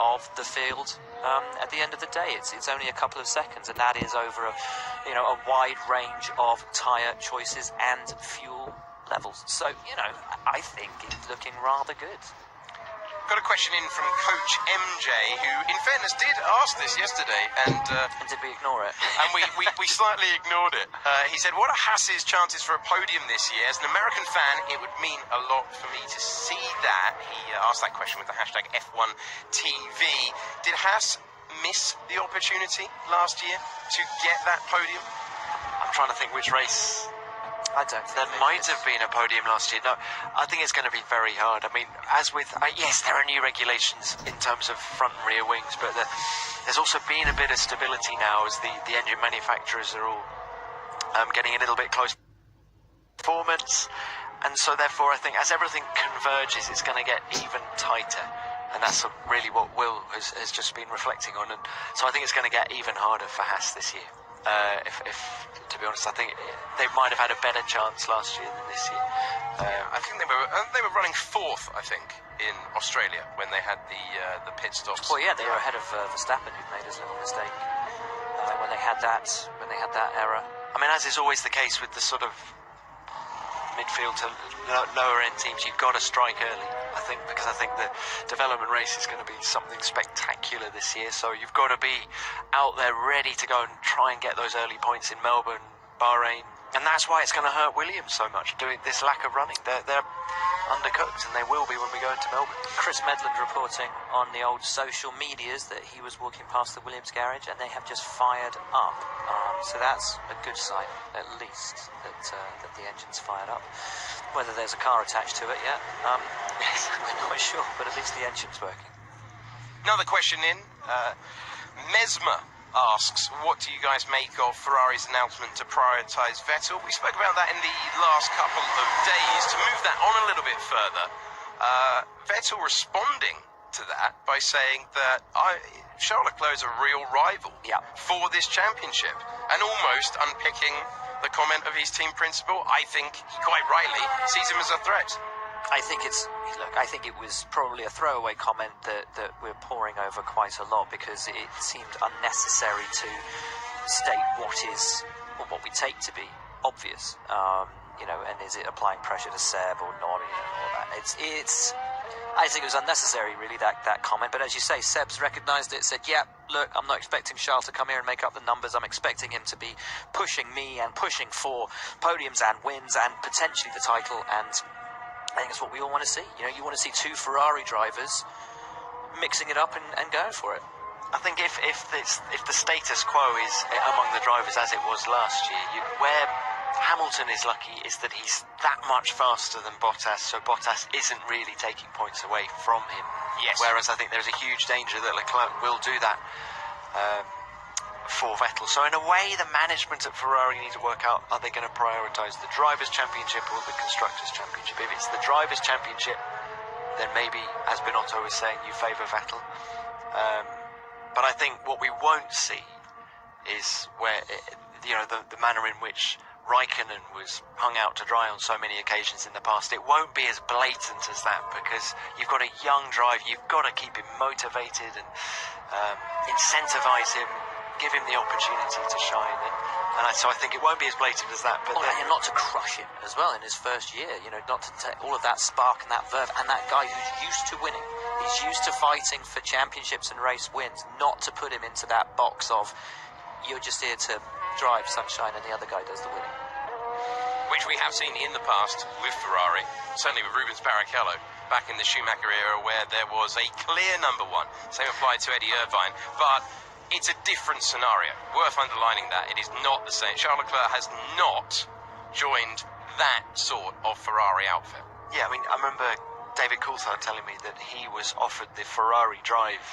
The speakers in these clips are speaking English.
of the field at the end of the day. It's only a couple of seconds, and that is over a wide range of tyre choices and fuel levels. So, I think it's looking rather good. Got a question in from Coach MJ, who, in fairness, did ask this yesterday, and did we ignore it? And we slightly ignored it. He said, "What are Haas's chances for a podium this year? As an American fan, it would mean a lot for me to see that." He asked that question with the hashtag F1TV. Did Haas miss the opportunity last year to get that podium? I'm trying to think which race. I don't think there might have been a podium last year. No, I think it's going to be very hard. I mean, as with yes, there are new regulations in terms of front and rear wings, but there's also been a bit of stability now as the engine manufacturers are all getting a little bit close to performance, and so therefore I think as everything converges, it's going to get even tighter, and that's really what Will has just been reflecting on, and so I think it's going to get even harder for Haas this year. If to be honest, I think they might have had a better chance last year than this year. I think they were running fourth, I think, in Australia when they had the pit stops. Well, yeah, they were ahead of Verstappen, who made his little mistake when they had that error. I mean, as is always the case with the sort of midfield to lower end teams, you've got to strike early, I think, because I think the development race is going to be something spectacular this year, so you've got to be out there ready to go and try and get those early points in Melbourne, Bahrain, and that's why it's going to hurt Williams so much, doing this lack of running. They're undercooked, and they will be when we go into Melbourne. Chris Medland reporting on the old social medias that he was walking past the Williams garage and they have just fired up. So that's a good sign, at least, that the engine's fired up. Whether there's a car attached to it yet, we're not sure, but at least the engine's working. Another question in. Mesmer asks, what do you guys make of Ferrari's announcement to prioritise Vettel? We spoke about that in the last couple of days. To move that on a little bit further, Vettel responding to that by saying that Charles Leclerc is a real rival for this championship, and almost unpicking the comment of his team principal. I think he quite rightly sees him as a threat. I think it was probably a throwaway comment that we're poring over quite a lot, because it seemed unnecessary to state what we take to be obvious, and is it applying pressure to Seb or not, all that. I think it was unnecessary, really, that comment. But as you say, Seb's recognised it, said, yeah, look, I'm not expecting Charles to come here and make up the numbers. I'm expecting him to be pushing me and pushing for podiums and wins and potentially the title, and I think it's what we all want to see. You want to see two Ferrari drivers mixing it up and going for it. I think if the status quo is among the drivers as it was last year, where Hamilton is lucky is that he's that much faster than Bottas, so Bottas isn't really taking points away from him. Yes. Whereas I think there's a huge danger that Leclerc will do that for Vettel. So in a way, the management at Ferrari need to work out, are they going to prioritise the Drivers' Championship or the Constructors' Championship? If it's the Drivers' Championship, then maybe, as Binotto was saying, you favour Vettel. But I think what we won't see is where, the manner in which Raikkonen was hung out to dry on so many occasions in the past. It won't be as blatant as that, because you've got a young driver, you've got to keep him motivated and incentivise him, give him the opportunity to shine, so I think it won't be as blatant as that. But and not to crush him as well in his first year, not to take all of that spark and that verve, and that guy who's used to winning, he's used to fighting for championships and race wins, not to put him into that box of, you're just here to drive sunshine and the other guy does the winning. Which we have seen in the past with Ferrari, certainly with Rubens Barrichello back in the Schumacher era, where there was a clear number one. Same applied to Eddie Irvine, but it's a different scenario. Worth underlining that. It is not the same. Charles Leclerc has not joined that sort of Ferrari outfit. Yeah, I mean, I remember David Coulthard telling me that he was offered the Ferrari drive,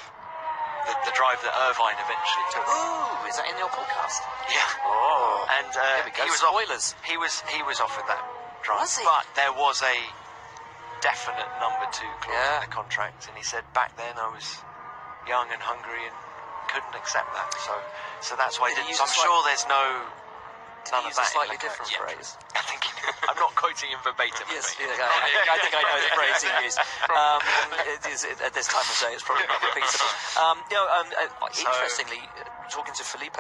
the drive that Irvine eventually took. Ooh, is that in your podcast? Yeah. Oh. And he was spoilers. He was offered that drive. Was he? But there was a definite number 2 clause in the contract, and he said, back then I was young and hungry and couldn't accept that. So that's why he didn't. So I'm sure there's no. none he of used a that. slightly different phrase? I think I'm not quoting him verbatim. Yes, I think I know the phrase he used. At this time of day, it's probably not repeatable. Interestingly, talking to Felipe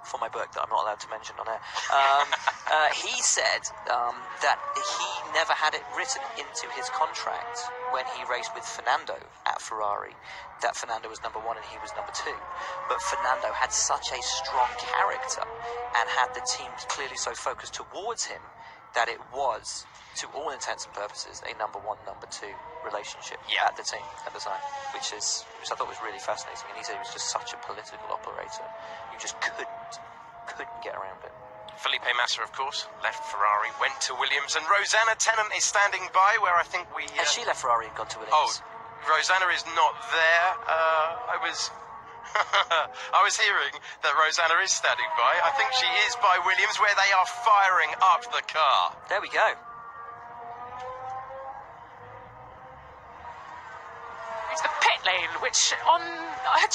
for my book that I'm not allowed to mention on air, he said that he never had it written into his contract when he raced with Fernando at Ferrari that Fernando was number 1 and he was number 2. But Fernando had such a strong character and had the team clearly so focused towards him that it was, to all intents and purposes, a number 1, number 2 relationship at the team at the time, which I thought was really fascinating. And he said he was just such a political operator. You just couldn't get around it. Felipe Massa, of course, left Ferrari, went to Williams, and Rosanna Tennant is standing by, where I think we... Has she left Ferrari and gone to Williams? Oh, Rosanna is not there. I was hearing that Rosanna is standing by. I think she is by Williams, where they are firing up the car. There we go. It's the pit lane, which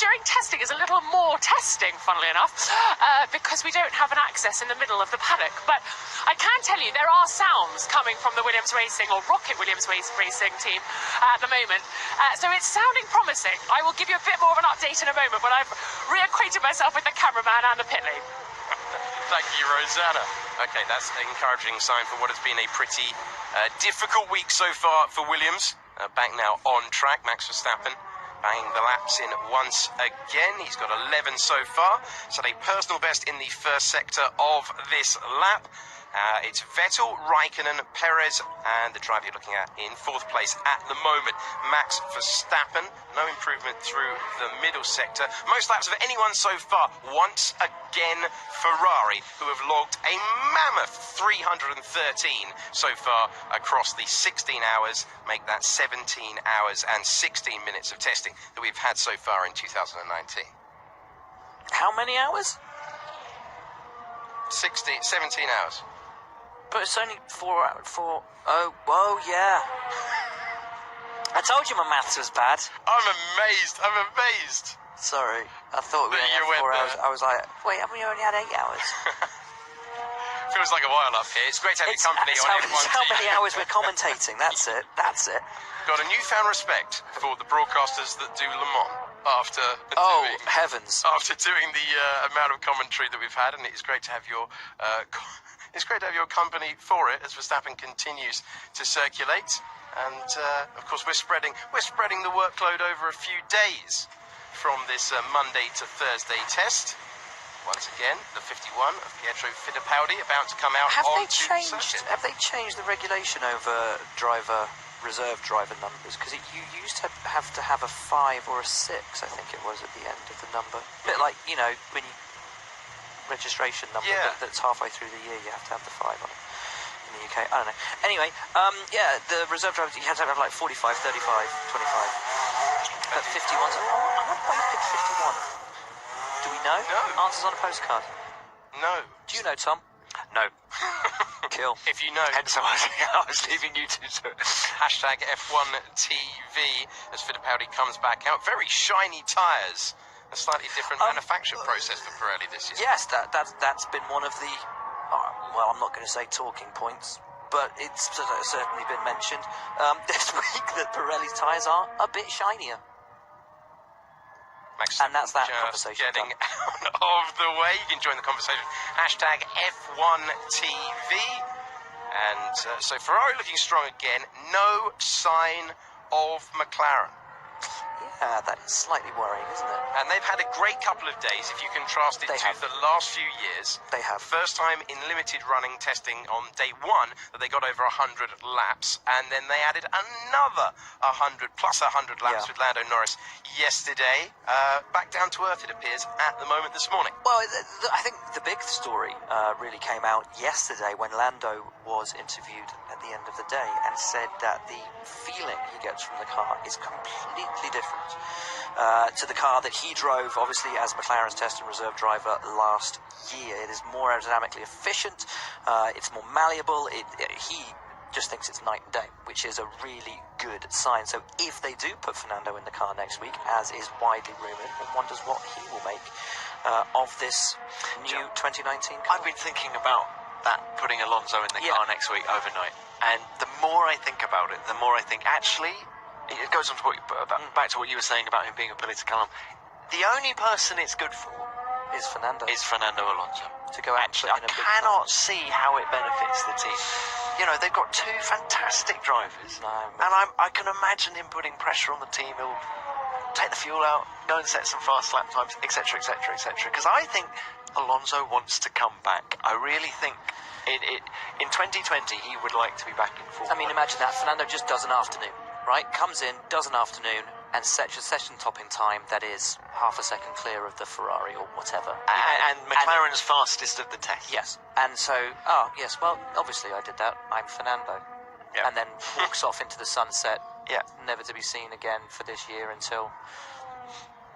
during testing is a little more testing, funnily enough, because we don't have an access in the middle of the paddock. But I can tell you there are sounds coming from the Williams Racing, or Rocket Williams Racing team at the moment. So it's sounding promising. I will give you a bit more of an update in a moment when I've reacquainted myself with the cameraman and the pit lane. Thank you, Rosanna. Okay, that's an encouraging sign for what has been a pretty difficult week so far for Williams. Back now on track, Max Verstappen banging the laps in once again. He's got 11 so far, set a personal best in the first sector of this lap. It's Vettel, Raikkonen, Perez, and the driver you're looking at in 4th place at the moment, Max Verstappen. No improvement through the middle sector. Most laps of anyone so far. Once again, Ferrari, who have logged a mammoth 313 so far across the 16 hours, make that 17 hours and 16 minutes of testing that we've had so far in 2019. How many hours? 17 hours. But it's only 4 hours. Oh, whoa, yeah. I told you my maths was bad. I'm amazed. Sorry, I thought we only had 4 hours. I was like, wait, haven't we only had 8 hours? Feels like a while up here. It's great to have your company on F1 It's how many hours we're commentating. That's it. Got a newfound respect for the broadcasters that do Le Mans after heavens! After doing the amount of commentary that we've had, and it's great to have your company for it as Verstappen continues to circulate. And of course, we're spreading the workload over a few days from this Monday to Thursday test. Once again, the 51 of Pietro Fittipaldi about to come out. Have they changed the regulation over reserve driver numbers? Because you used to have a 5 or a 6, I think it was, at the end of the number. A bit like, when you registration number that's halfway through the year, you have to have the 5 on it. In the UK, I don't know. Anyway, the reserve drivers, you have to have like 45, 35, 25. But 51's, I wonder why you picked 51. Do we know? No. Answers on a postcard. No. Do you know, Tom? No. Kill. If you know. Hence I was leaving you to Hashtag F1 TV as Fittipaldi comes back out. Very shiny tyres. A slightly different manufacture process for Pirelli this year. Yes, that's been one of the, well, I'm not going to say talking points, but it's certainly been mentioned this week that Pirelli's tyres are a bit shinier. Max, and that's that conversation getting out of the way. You can join the conversation. Hashtag F1 TV. And so Ferrari looking strong again. No sign of McLaren. Yeah, that is slightly worrying, isn't it? And they've had a great couple of days, if you contrast it to the last few years. They have. First time in limited running testing on day 1 that they got over 100 laps, and then they added another 100 plus 100 laps with Lando Norris yesterday. Back down to earth, it appears, at the moment this morning. Well, I think the big story really came out yesterday when Lando was interviewed at the end of the day and said that the feeling he gets from the car is completely different to the car that he drove, obviously, as McLaren's test and reserve driver last year. It is more aerodynamically efficient, it's more malleable. He just thinks it's night and day, which is a really good sign. So if they do put Fernando in the car next week, as is widely rumoured, one wonders what he will make of this new 2019 car. I've been thinking about that, putting Alonso in the car next week overnight, and the more I think about it, the more I think actually it goes on to back to what you were saying about him being a political. The only person it's good for is Fernando Alonso. To go actually, I cannot see how it benefits the team. You know, they've got two fantastic drivers, and I can imagine him putting pressure on the team. He'll take the fuel out, go and set some fast lap times, etc., etc., etc. Because I think Alonso wants to come back. I really think in 2020 he would like to be back in Formula. I mean, imagine that. Fernando just does an afternoon, right? Comes in, does an afternoon, and sets a session topping time that is half a second clear of the Ferrari or whatever. And McLaren's fastest of the test. Yes. And so, well, obviously I did that. I'm Fernando. Yep. And then walks off into the sunset. Yeah. Never to be seen again for this year until...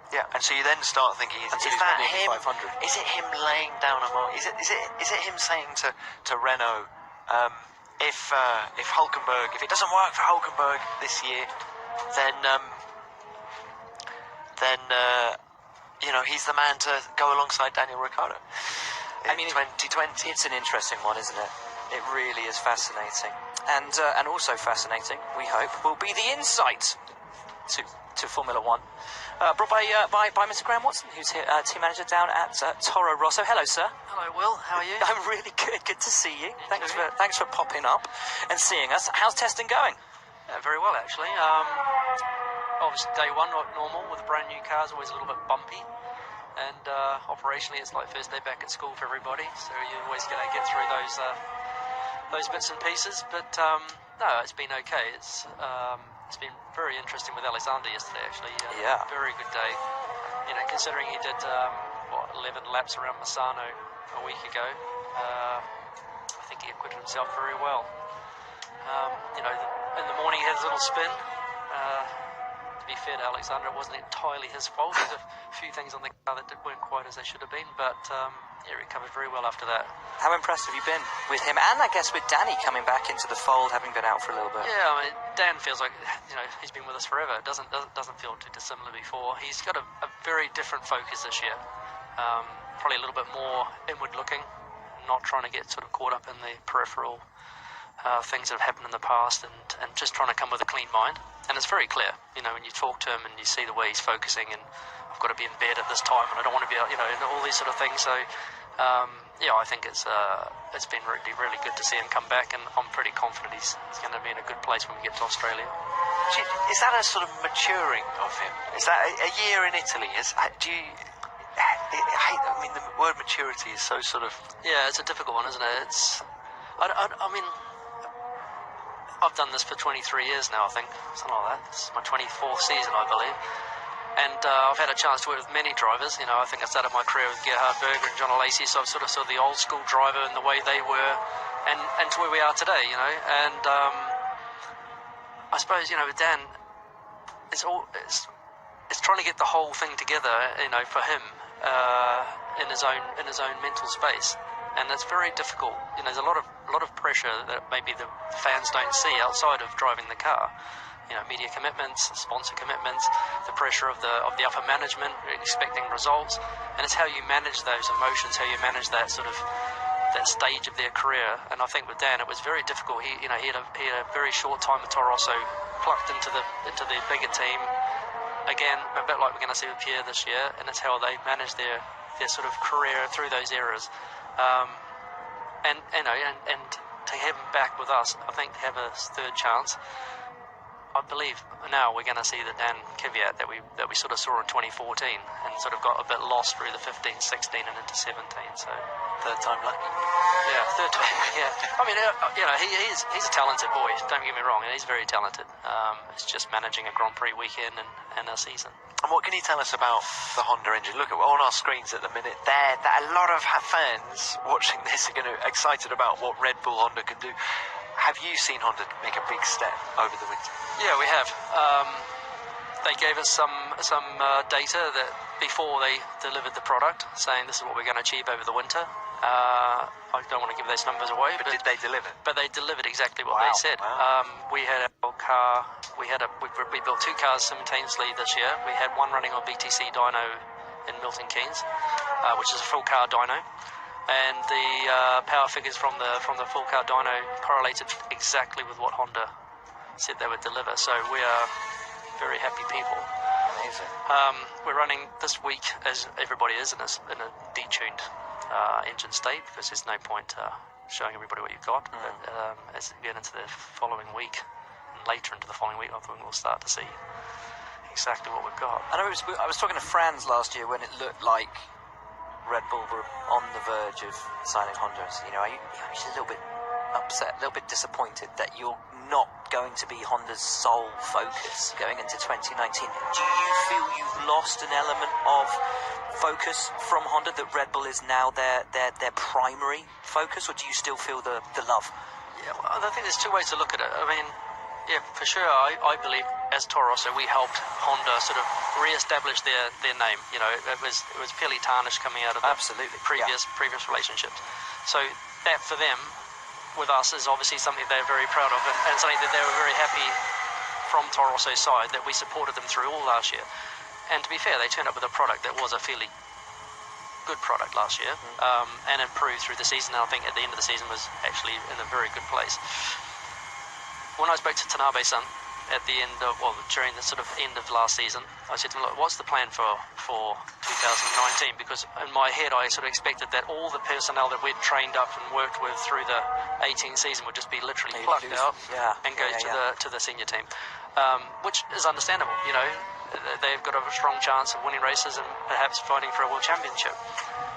Yeah, and so you then start thinking, is that him? 500. Is it him laying down a mark? Is it him saying to Renault, if Hulkenberg, if it doesn't work for Hulkenberg this year, then you know, he's the man to go alongside Daniel Ricciardo. I mean, 2020. It's an interesting one, isn't it? It really is fascinating, and also fascinating, we hope, will be the insight to Formula One, brought by Mr. Graham Watson, who's here, team manager down at Toro Rosso. Hello, sir. Hello, Will. How are you? I'm really good. Good to see you. Thanks for popping up and seeing us. How's testing going? Very well, actually. Obviously, day one, like normal, with a brand new car, is always a little bit bumpy. And operationally, it's like first day back at school for everybody, so you're always going to get through those bits and pieces. But no, it's been okay. It's been very interesting with Alexander yesterday, actually. Very good day. You know, considering he did 11 laps around Misano a week ago, I think he acquitted himself very well. You know, in the morning he had his little spin. To be fair to Alexander, it wasn't entirely his fault. There's a few things on the car that weren't quite as they should have been, but he recovered very well after that. How impressed have you been with him, and I guess with Danny coming back into the fold, having been out for a little bit? Yeah, I mean, Dan feels like, you know, he's been with us forever. It doesn't feel too dissimilar before. He's got a very different focus this year. Probably a little bit more inward-looking, not trying to get sort of caught up in the peripheral things that have happened in the past, and just trying to come with a clean mind. And it's very clear, you know, when you talk to him and you see the way he's focusing, and I've got to be in bed at this time and I don't want to be, you know, and all these sort of things. So, yeah, I think it's been really, really good to see him come back, and I'm pretty confident he's going to be in a good place when we get to Australia. Is that a sort of maturing of him? Is that a year in Italy? I mean, the word maturity is so sort of... Yeah, it's a difficult one, isn't it? I mean, I've done this for 23 years now, I think, something like that. This is my 24th season, I believe. And I've had a chance to work with many drivers. You know, I think I started my career with Gerhard Berger and John Lacey, so I've sort of saw the old school driver and the way they were, and to where we are today, you know. And I suppose, you know, with Dan, it's trying to get the whole thing together, you know, for him in his own mental space. And it's very difficult. You know, there's a lot of pressure that maybe the fans don't see outside of driving the car. You know, media commitments, sponsor commitments, the pressure of the upper management expecting results, and it's how you manage those emotions, how you manage that sort of that stage of their career. And I think with Dan, it was very difficult. He had a very short time with Toro Rosso, plucked into the bigger team. Again, a bit like we're going to see with Pierre this year, and it's how they manage their sort of career through those eras. And you know, and to have him back with us, I think to have a third chance, I believe now we're going to see the Dan Kvyat that we sort of saw in 2014 and sort of got a bit lost through the 15, 16 and into 17. So third time lucky. Yeah, third time. Yeah. I mean, you know, he's a talented boy. Don't get me wrong, and he's very talented. It's just managing a Grand Prix weekend and a season. And what can you tell us about the Honda engine? Look, on our screens at the minute, that a lot of fans watching this are excited about what Red Bull Honda can do. Have you seen Honda make a big step over the winter? Yeah, we have. They gave us some data that before they delivered the product, saying this is what we're going to achieve over the winter. I don't want to give those numbers away, But did they deliver? But they delivered exactly what they said. Wow. We had a car. We built 2 cars simultaneously this year. We had one running on BTC dyno in Milton Keynes, which is a full car dyno, and the power figures from the full car dyno correlated exactly with what Honda said they would deliver. So we are very happy people. Amazing. We're running this week, as everybody is, in a detuned engine state, because there's no point showing everybody what you've got. But as we get into the following week, and later into the following week, I think we'll start to see exactly what we've got. I was talking to Franz last year when it looked like Red Bull were on the verge of signing Honda. So, you know, he's a little bit upset, a little bit disappointed that you're not going to be Honda's sole focus going into 2019. Do you feel you've lost an element of focus from Honda, that Red Bull is now their primary focus, or do you still feel the love? Yeah, well, I think there's 2 ways to look at it. I mean, yeah, for sure, I believe as Toro Rosso we helped Honda sort of re-establish their name. You know, it was fairly tarnished coming out of Absolutely, previous relationships. So that for them, with us, is obviously something they're very proud of, and something that they were very happy from Toro Rosso's side that we supported them through all last year. And to be fair, they turned up with a product that was a fairly good product last year, and improved through the season. And I think at the end of the season was actually in a very good place. When I spoke to Tanabe-san at the end of, well, during the sort of end of last season, I said to him, look, what's the plan for 2019? Because in my head, I sort of expected that all the personnel that we'd trained up and worked with through the 18 season would just be literally plucked out and go to the senior team, which is understandable. You know, they've got a strong chance of winning races and perhaps fighting for a world championship.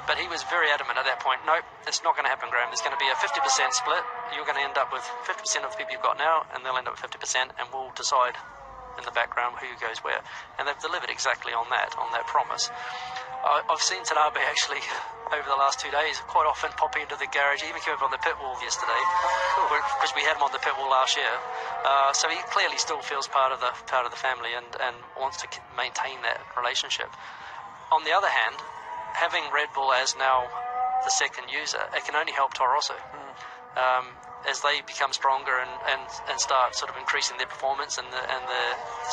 But he was very adamant at that point. Nope, it's not going to happen, Graham. There's going to be a 50% split. You're going to end up with 50% of the people you've got now, and they'll end up with 50%, and we'll decide in the background who goes where. And they've delivered exactly on that promise. I've seen Tanabe actually over the last 2 days quite often popping into the garage. He even came over on the pit wall yesterday, because we had him on the pit wall last year. So he clearly still feels part of the family and wants to maintain that relationship. On the other hand, having Red Bull as now the second user, it can only help Toro Rosso. As they become stronger and start sort of increasing their performance, and the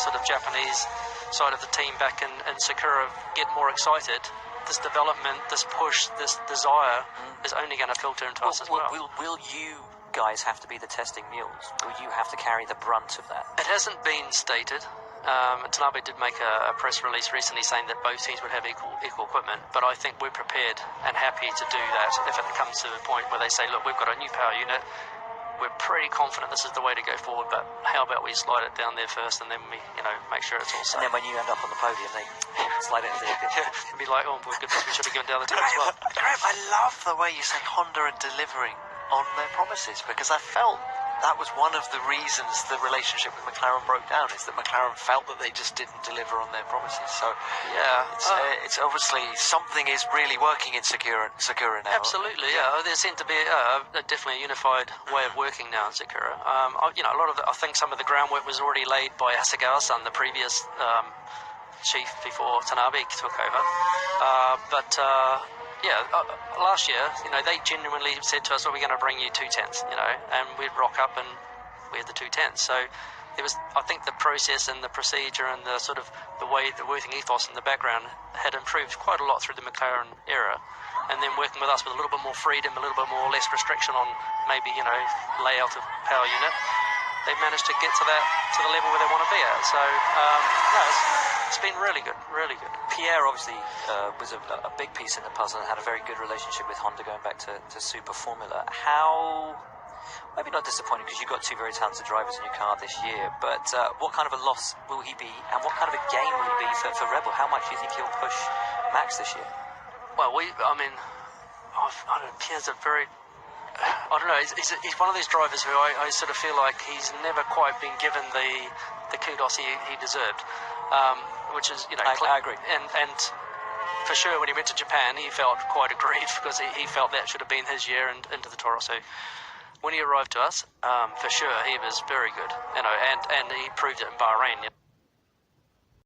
sort of Japanese side of the team back in Sakura get more excited, this development, this push, this desire is only going to filter into us as well. Will you guys have to be the testing mules? Will you have to carry the brunt of that? It hasn't been stated. Tanabe did make a press release recently saying that both teams would have equal equipment, but I think we're prepared and happy to do that if it comes to the point where they say, look, we've got a new power unit, we're pretty confident this is the way to go forward, but how about we slide it down there first, and then we, you know, make sure it's all safe. And then when you end up on the podium, they slide it into the and be like, oh, goodness, we should have gone down the team as well. Graham, I love the way you said Honda are delivering on their promises, because I felt that was one of the reasons the relationship with McLaren broke down, is that McLaren felt that they just didn't deliver on their promises. So yeah, it's obviously something is really working in Sakura now. Absolutely, yeah. There seemed to be definitely a unified way of working now in Sakura. You know, I think some of the groundwork was already laid by Hasegawa-san, the previous chief before Tanabe took over. Yeah, last year, you know, they genuinely said to us, well, we're going to bring you 2 tents, you know, and we'd rock up and we had the 2 tents. So it was, I think the process and the procedure and the sort of the way, the working ethos in the background had improved quite a lot through the McLaren era. And then working with us with a little bit more freedom, a little bit more less restriction on maybe, you know, layout of power unit, they've managed to get to the level where they want to be at. So, no, it's been really good, really good. Pierre obviously was a big piece in the puzzle and had a very good relationship with Honda going back to Super Formula. How, maybe not disappointing because you've got 2 very talented drivers in your car this year, but what kind of a loss will he be, and what kind of a gain will he be for Red Bull? How much do you think he'll push Max this year? Well, I don't know, Pierre's a very, I don't know, he's one of these drivers who I sort of feel like he's never quite been given the kudos he deserved. Which is, you know, I agree. And for sure, when he went to Japan, he felt quite aggrieved because he felt that should have been his year and into the Toro. So when he arrived to us, for sure, he was very good, you know, and he proved it in Bahrain. You know.